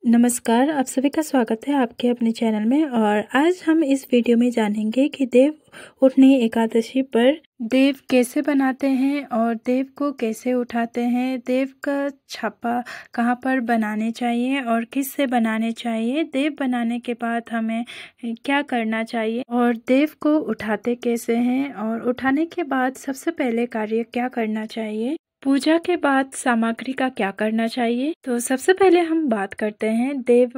नमस्कार, आप सभी का स्वागत है आपके अपने चैनल में। और आज हम इस वीडियो में जानेंगे कि देव उठनी एकादशी पर देव कैसे बनाते हैं और देव को कैसे उठाते हैं, देव का छापा कहाँ पर बनाने चाहिए और किस से बनाने चाहिए, देव बनाने के बाद हमें क्या करना चाहिए और देव को उठाते कैसे हैं और उठाने के बाद सबसे पहले कार्य क्या करना चाहिए, पूजा के बाद सामग्री का क्या करना चाहिए। तो सबसे पहले हम बात करते हैं देव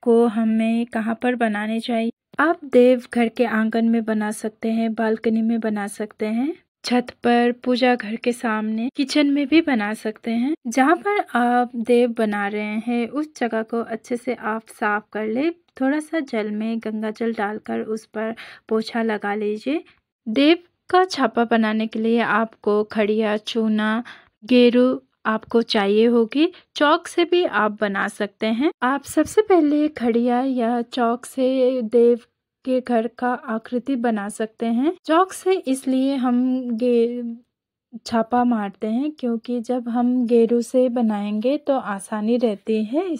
को हमें कहाँ पर बनाने चाहिए। आप देव घर के आंगन में बना सकते हैं, बालकनी में बना सकते हैं, छत पर, पूजा घर के सामने, किचन में भी बना सकते हैं। जहाँ पर आप देव बना रहे हैं उस जगह को अच्छे से आप साफ कर ले। थोड़ा सा जल में गंगा जल डालकर उस पर पोछा लगा लीजिए। देव का छापा बनाने के लिए आपको खड़िया, चूना, गेरू आपको चाहिए होगी। चौक से भी आप बना सकते हैं। आप सबसे पहले खड़िया या चौक से देव के घर का आकृति बना सकते हैं। चौक से इसलिए हम छापा मारते हैं क्योंकि जब हम गेरू से बनाएंगे तो आसानी रहती है,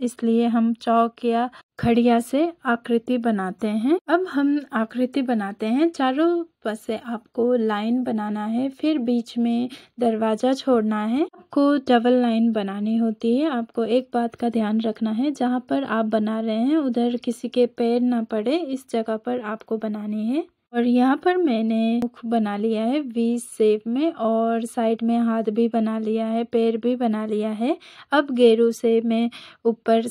इसलिए हम चौक या खड़िया से आकृति बनाते हैं। अब हम आकृति बनाते हैं। चारों पास से आपको लाइन बनाना है, फिर बीच में दरवाजा छोड़ना है। आपको डबल लाइन बनानी होती है। आपको एक बात का ध्यान रखना है, जहाँ पर आप बना रहे हैं उधर किसी के पैर ना पड़े, इस जगह पर आपको बनानी है। और यहाँ पर मैंने मुख बना लिया है वी शेप में और साइड में हाथ भी बना लिया है, पैर भी बना लिया है। अब गेरू से मैं ऊपर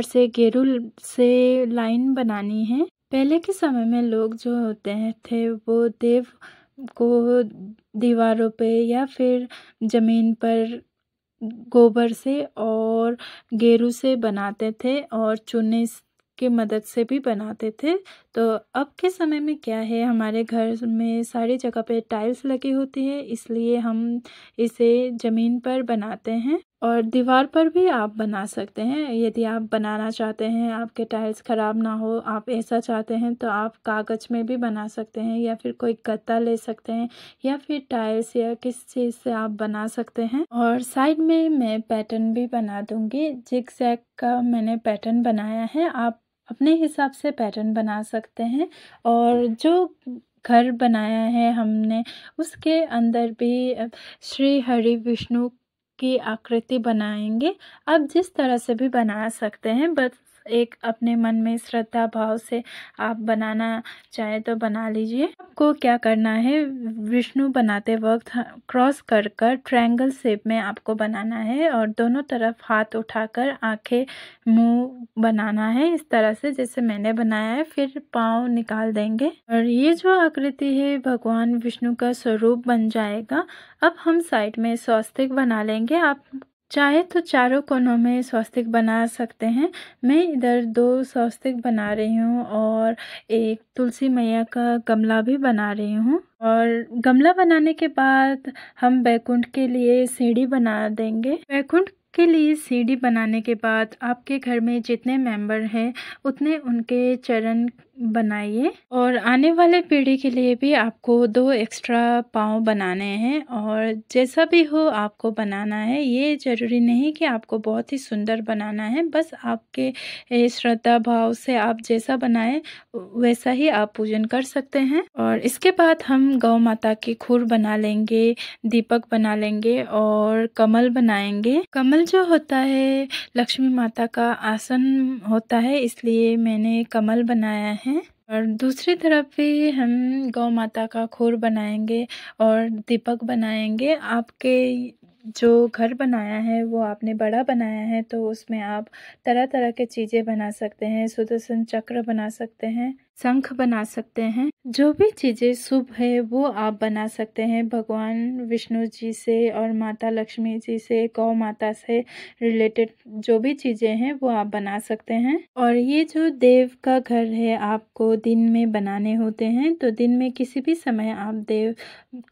से गेरू से लाइन बनानी है। पहले के समय में लोग जो होते हैं थे वो देव को दीवारों पे या फिर जमीन पर गोबर से और गेरू से बनाते थे और चूने की मदद से भी बनाते थे। तो अब के समय में क्या है, हमारे घर में सारी जगह पे टाइल्स लगी होती है, इसलिए हम इसे ज़मीन पर बनाते हैं। और दीवार पर भी आप बना सकते हैं यदि आप बनाना चाहते हैं, आपके टाइल्स ख़राब ना हो, आप ऐसा चाहते हैं तो आप कागज़ में भी बना सकते हैं या फिर कोई गत्ता ले सकते हैं या फिर टाइल्स या किस चीज़ से आप बना सकते हैं। और साइड में मैं पैटर्न भी बना दूंगी। जिगजैग का मैंने पैटर्न बनाया है, आप अपने हिसाब से पैटर्न बना सकते हैं। और जो घर बनाया है हमने उसके अंदर भी श्री हरि विष्णु की आकृति बनाएंगे। आप जिस तरह से भी बना सकते हैं, बस एक अपने मन में श्रद्धा भाव से आप बनाना चाहे तो बना लीजिए। आपको क्या करना है, विष्णु बनाते वक्त क्रॉस कर ट्रायंगल शेप में आपको बनाना है और दोनों तरफ हाथ उठाकर आंखें, मुंह बनाना है इस तरह से जैसे मैंने बनाया है। फिर पाँव निकाल देंगे और ये जो आकृति है भगवान विष्णु का स्वरूप बन जाएगा। अब हम साइड में स्वस्तिक बना लेंगे। आप चाहे तो चारों कोनों में स्वस्तिक बना सकते हैं। मैं इधर 2 स्वस्तिक बना रही हूँ और एक तुलसी मैया का गमला भी बना रही हूँ। और गमला बनाने के बाद हम बैकुंठ के लिए सीढ़ी बना देंगे। बैकुंठ के लिए सीढ़ी बनाने के बाद आपके घर में जितने मेंबर हैं उतने उनके चरण बनाइए। और आने वाले पीढ़ी के लिए भी आपको 2 एक्स्ट्रा पाँव बनाने हैं और जैसा भी हो आपको बनाना है। ये ज़रूरी नहीं कि आपको बहुत ही सुंदर बनाना है, बस आपके श्रद्धा भाव से आप जैसा बनाएं वैसा ही आप पूजन कर सकते हैं। और इसके बाद हम गौ माता की खूर बना लेंगे, दीपक बना लेंगे और कमल बनाएंगे। कमल जो होता है लक्ष्मी माता का आसन होता है, इसलिए मैंने कमल बनाया है। और दूसरी तरफ भी हम गौ माता का खूर बनाएंगे और दीपक बनाएंगे। आपके जो घर बनाया है वो आपने बड़ा बनाया है तो उसमें आप तरह तरह के चीज़ें बना सकते हैं। सुदर्शन चक्र बना सकते हैं, शंख बना सकते हैं, जो भी चीज़ें शुभ है वो आप बना सकते हैं। भगवान विष्णु जी से और माता लक्ष्मी जी से, गौ माता से रिलेटेड जो भी चीज़ें हैं वो आप बना सकते हैं। और ये जो देव का घर है आपको दिन में बनाने होते हैं, तो दिन में किसी भी समय आप देव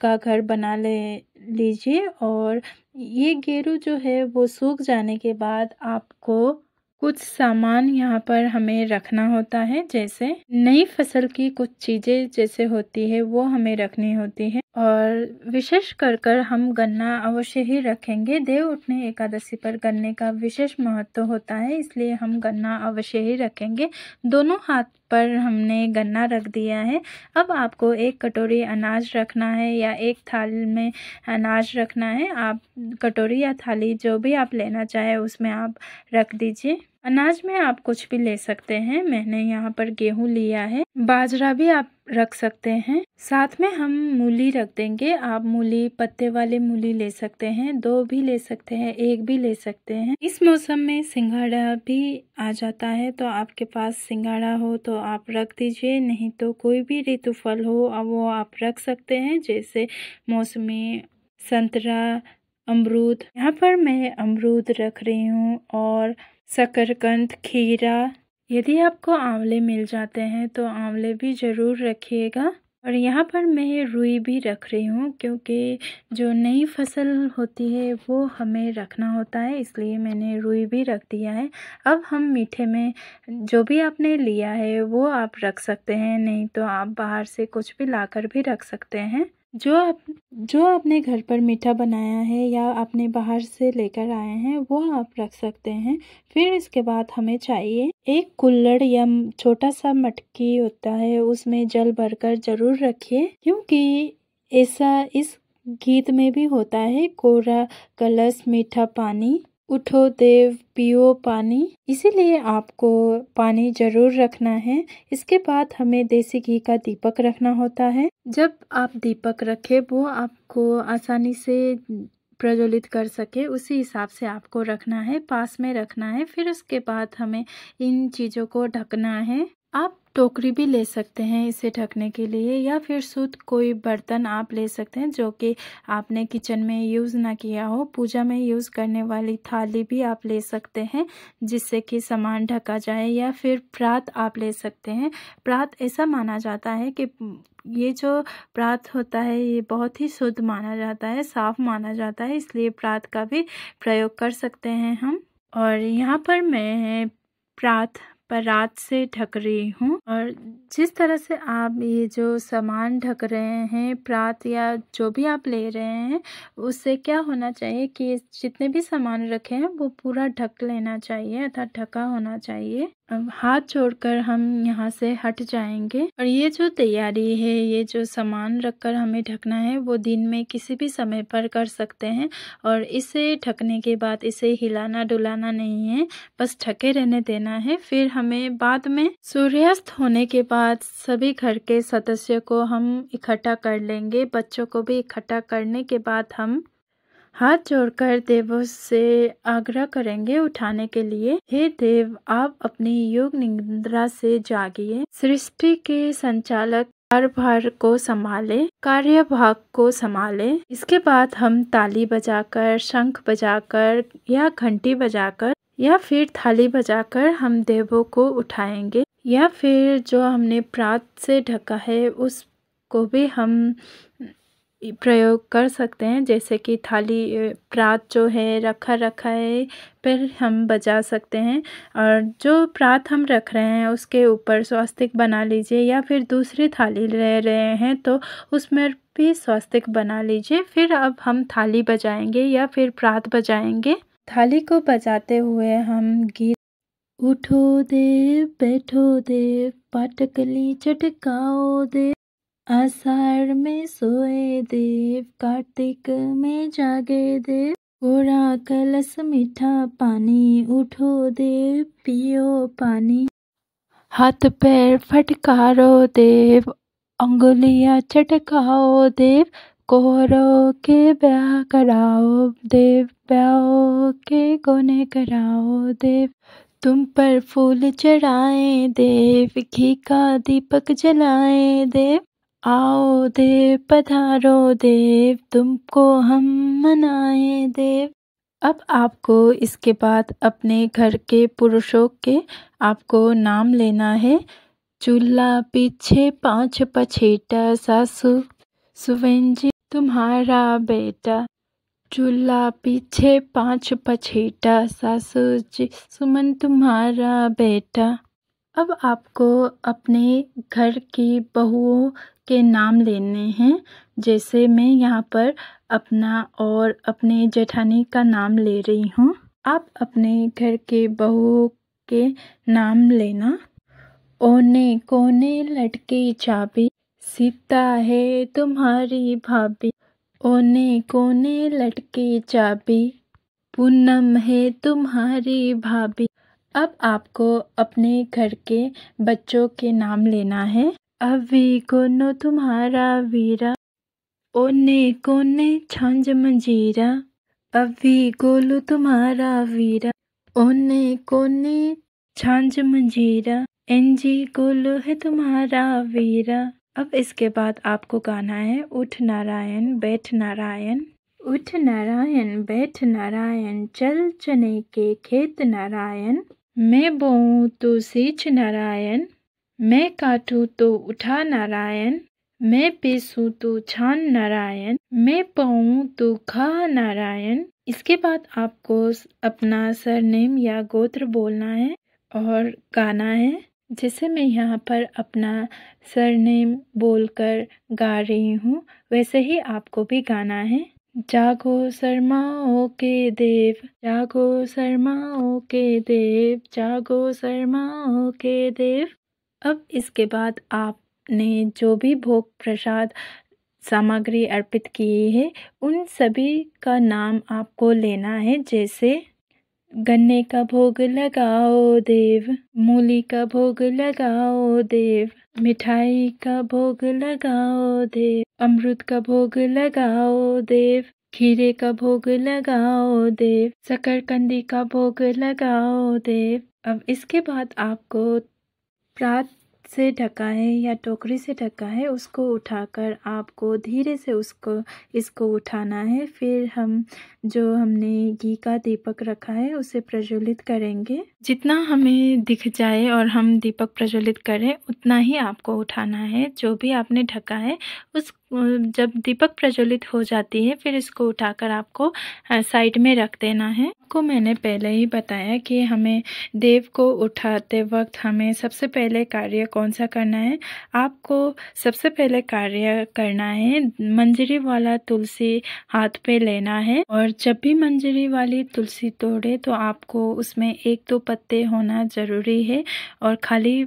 का घर बना लीजिए। और ये गेरू जो है वो सूख जाने के बाद आपको कुछ सामान यहाँ पर हमें रखना होता है, जैसे नई फसल की कुछ चीजें जैसे होती है वो हमें रखनी होती है। और विशेष कर हम गन्ना अवश्य ही रखेंगे। देव उठनी एकादशी पर गन्ने का विशेष महत्व होता है, इसलिए हम गन्ना अवश्य ही रखेंगे। दोनों हाथ पर हमने गन्ना रख दिया है। अब आपको एक कटोरी अनाज रखना है या एक थाली में अनाज रखना है। आप कटोरी या थाली जो भी आप लेना चाहे उसमें आप रख दीजिए। अनाज में आप कुछ भी ले सकते हैं। मैंने यहाँ पर गेहूं लिया है, बाजरा भी आप रख सकते हैं। साथ में हम मूली रख देंगे। आप मूली पत्ते वाले मूली ले सकते हैं, 2 भी ले सकते हैं, 1 भी ले सकते हैं। इस मौसम में सिंघाड़ा भी आ जाता है, तो आपके पास सिंघाड़ा हो तो आप रख दीजिए, नहीं तो कोई भी ऋतु फल हो वो आप रख सकते हैं, जैसे मौसमी, संतरा, अमरूद। यहाँ पर मैं अमरूद रख रही हूँ और शकरकंद, खीरा। यदि आपको आंवले मिल जाते हैं तो आंवले भी ज़रूर रखिएगा। और यहाँ पर मैं रुई भी रख रही हूँ, क्योंकि जो नई फसल होती है वो हमें रखना होता है, इसलिए मैंने रुई भी रख दिया है। अब हम मीठे में जो भी आपने लिया है वो आप रख सकते हैं, नहीं तो आप बाहर से कुछ भी लाकर भी रख सकते हैं। जो आपने घर पर मीठा बनाया है या आपने बाहर से लेकर आए हैं वो आप रख सकते हैं। फिर इसके बाद हमें चाहिए एक कुल्हड़ या छोटा सा मटकी होता है, उसमें जल भरकर जरूर रखिए, क्योंकि ऐसा इस गीत में भी होता है, कोरा कलश मीठा पानी, उठो देव पियो पानी। इसीलिए आपको पानी जरूर रखना है। इसके बाद हमें देसी घी का दीपक रखना होता है। जब आप दीपक रखें वो आपको आसानी से प्रज्वलित कर सके, उसी हिसाब से आपको रखना है, पास में रखना है। फिर उसके बाद हमें इन चीज़ों को ढकना है। आप टोकरी भी ले सकते हैं इसे ढकने के लिए, या फिर शुद्ध कोई बर्तन आप ले सकते हैं जो कि आपने किचन में यूज़ ना किया हो। पूजा में यूज़ करने वाली थाली भी आप ले सकते हैं जिससे कि सामान ढका जाए, या फिर प्रात आप ले सकते हैं। प्रात ऐसा माना जाता है कि ये जो प्रात होता है ये बहुत ही शुद्ध माना जाता है, साफ माना जाता है, इसलिए प्रात का भी प्रयोग कर सकते हैं हम। और यहाँ पर मैं परात से ढक रही हूँ। और जिस तरह से आप ये जो सामान ढक रहे हैं, प्रात या जो भी आप ले रहे हैं, उससे क्या होना चाहिए कि जितने भी सामान रखे हैं वो पूरा ढक लेना चाहिए, अर्थात ढका होना चाहिए। अब हाथ जोड़कर हम यहाँ से हट जाएंगे। और ये जो तैयारी है, ये जो सामान रखकर हमें ढकना है, वो दिन में किसी भी समय पर कर सकते हैं। और इसे ढकने के बाद इसे हिलाना डुलाना नहीं है, बस ढके रहने देना है। फिर हमें बाद में सूर्यास्त होने के बाद सभी घर के सदस्यों को हम इकट्ठा कर लेंगे। बच्चों को भी इकट्ठा करने के बाद हम हाथ जोड़कर देवों से आग्रह करेंगे उठाने के लिए। हे देव, आप अपनी योग निद्रा से जागिए, सृष्टि के संचालक कार्यभार को संभाले। इसके बाद हम ताली बजाकर, शंख बजाकर या घंटी बजाकर या फिर थाली बजाकर हम देवों को उठाएंगे, या फिर जो हमने प्रात से ढका है उसको भी हम प्रयोग कर सकते हैं, जैसे कि थाली प्रात जो है रखा है फिर हम बजा सकते हैं। और जो प्रात हम रख रहे हैं उसके ऊपर स्वास्तिक बना लीजिए, या फिर दूसरी थाली ले रहे हैं तो उसमें भी स्वास्तिक बना लीजिए। फिर अब हम थाली बजाएंगे या फिर प्रात बजाएंगे। थाली को बजाते हुए हम गीत उठो देव बैठो देव, पाटकली चटकाओ देव, आषाढ़ में सोए देव, कार्तिक में जागे देव, कोरा कलश मीठा पानी, उठो देव पियो पानी। हाथ पैर फटकारो देव, अंगुलियां चटकाओ देव, कोहरों के ब्याह कराओ देव, ब्याह के गोने कराओ देव, तुम पर फूल चढ़ाए देव, घी का दीपक जलाए देव, आओ देव पधारो देव, तुमको हम मनाए देव। अब आपको इसके बाद अपने घर के पुरुषों के आपको नाम लेना है। चूल्हा पीछे 5 पछेटा, सासू सुवेंजी तुम्हारा बेटा, चूल्हा पीछे 5 पछेटा, सासू जी सुमन तुम्हारा बेटा। अब आपको अपने घर की बहुओं के नाम लेने हैं। जैसे मैं यहाँ पर अपना और अपने जेठानी का नाम ले रही हूँ। आप अपने घर के बहुओं के नाम लेना। ओने कोने लटकी चाबी, सीता है तुम्हारी भाभी। ओने कोने लटकी चाबी, पूनम है तुम्हारी भाभी। अब आपको अपने घर के बच्चों के नाम लेना है। अभी कोनो तुम्हारा वीरा, ओने कोने छांझ मंजीरा। अभी गोलू तुम्हारा वीरा, ओने कोने छांझ मंजीरा। एंजी गोलू है तुम्हारा वीरा। अब इसके बाद आपको गाना है उठ नारायण बैठ नारायण। उठ नारायण बैठ नारायण, चल चने के खेत नारायण। मैं बोऊं तो सींच नारायण, मैं काटूं तो उठा नारायण। मैं पीसूं तो छान नारायण, मैं पाऊं तो खा नारायण। इसके बाद आपको अपना सरनेम या गोत्र बोलना है और गाना है। जैसे मैं यहाँ पर अपना सरनेम बोलकर गा रही हूँ, वैसे ही आपको भी गाना है। जागो शर्माओं के देव, जागो शर्माओं के देव, जागो शर्माओं के देव। अब इसके बाद आपने जो भी भोग प्रसाद सामग्री अर्पित की है, उन सभी का नाम आपको लेना है। जैसे गन्ने का भोग लगाओ देव, मूली का भोग लगाओ देव, मिठाई का भोग लगाओ देव, अमृत का भोग लगाओ देव, खीरे का भोग लगाओ देव, शकरकंदी का भोग लगाओ देव। अब इसके बाद आपको प्रात से ढका है या टोकरी से ढका है, उसको उठाकर आपको धीरे से इसको उठाना है। फिर हम जो हमने घी का दीपक रखा है उसे प्रज्वलित करेंगे। जितना हमें दिख जाए और हम दीपक प्रज्वलित करें उतना ही आपको उठाना है। जो भी आपने ढका है जब दीपक प्रज्वलित हो जाती है फिर इसको उठाकर आपको साइड में रख देना है। आपको मैंने पहले ही बताया कि हमें देव को उठाते वक्त हमें सबसे पहले कार्य कौन सा करना है। आपको सबसे पहले कार्य करना है मंजरी वाला तुलसी हाथ पे लेना है, और जब भी मंजरी वाली तुलसी तोड़े तो आपको उसमें 1-2 पत्ते होना जरूरी है और खाली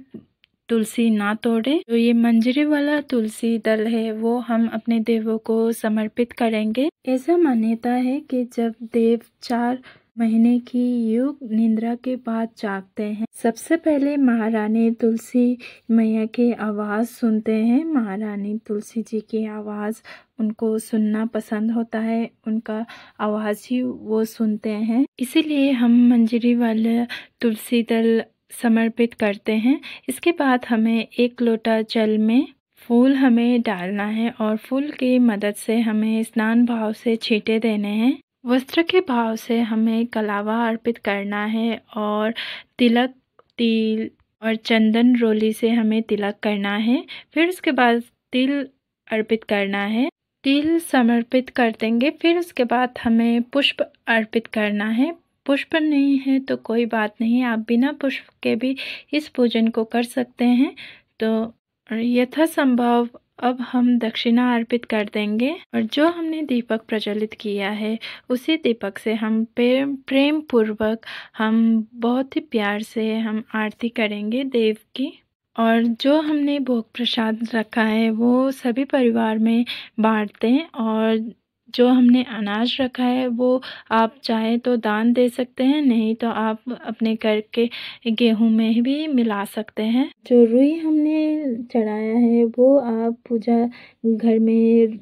तुलसी ना तोड़े। तो ये मंजरी वाला तुलसी दल है वो हम अपने देवों को समर्पित करेंगे। ऐसा मान्यता है कि जब देव 4 महीने की युग निद्रा के बाद जागते हैं, सबसे पहले महारानी तुलसी मैया की आवाज़ सुनते हैं। महारानी तुलसी जी की आवाज़ उनको सुनना पसंद होता है, उनका आवाज़ ही वो सुनते हैं। इसीलिए हम मंजरी वाला तुलसी दल समर्पित करते हैं। इसके बाद हमें 1 लोटा जल में फूल हमें डालना है और फूल की मदद से हमें स्नान भाव से छींटे देने हैं। वस्त्र के भाव से हमें कलावा अर्पित करना है और तिलक, तिल और चंदन रोली से हमें तिलक करना है। फिर उसके बाद तिल अर्पित करना है। तिल समर्पित कर देंगे। फिर उसके बाद हमें पुष्प अर्पित करना है। पुष्प नहीं है तो कोई बात नहीं, आप बिना पुष्प के भी इस पूजन को कर सकते हैं। तो यथासंभव अब हम दक्षिणा अर्पित कर देंगे और जो हमने दीपक प्रज्वलित किया है उसी दीपक से हम प्रेम पूर्वक हम बहुत ही प्यार से हम आरती करेंगे देव की। और जो हमने भोग प्रसाद रखा है वो सभी परिवार में बांट दें, और जो हमने अनाज रखा है वो आप चाहे तो दान दे सकते हैं, नहीं तो आप अपने घर के गेहूं में भी मिला सकते हैं। जो रुई हमने चढ़ाया है वो आप पूजा घर में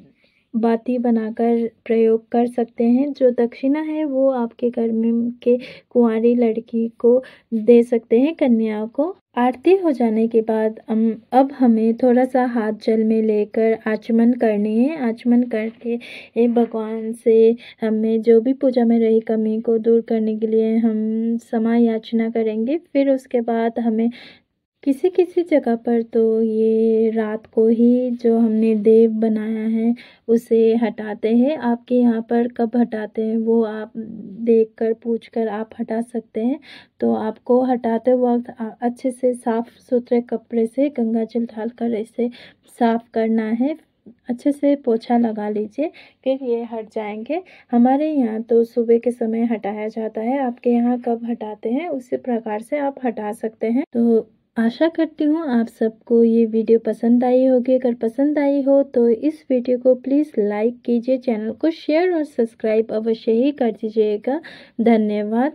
बाती बनाकर प्रयोग कर सकते हैं। जो दक्षिणा है वो आपके घर में के कुंवारी लड़की को दे सकते हैं, कन्या को। आरती हो जाने के बाद अब हमें थोड़ा सा हाथ जल में लेकर आचमन करनी है। आचमन करके भगवान से हमें जो भी पूजा में रही कमी को दूर करने के लिए हम क्षमा याचना करेंगे। फिर उसके बाद हमें किसी किसी जगह पर तो ये रात को ही जो हमने देव बनाया है उसे हटाते हैं। आपके यहाँ पर कब हटाते हैं वो आप देखकर पूछकर आप हटा सकते हैं। तो आपको हटाते वक्त अच्छे से साफ सुथरे कपड़े से गंगाजल डालकर इसे साफ करना है। अच्छे से पोछा लगा लीजिए, फिर ये हट जाएंगे। हमारे यहाँ तो सुबह के समय हटाया जाता है, आपके यहाँ कब हटाते हैं उसी प्रकार से आप हटा सकते हैं। तो आशा करती हूँ आप सबको ये वीडियो पसंद आई होगी। अगर पसंद आई हो तो इस वीडियो को प्लीज़ लाइक कीजिए, चैनल को शेयर और सब्सक्राइब अवश्य ही कर दीजिएगा। धन्यवाद।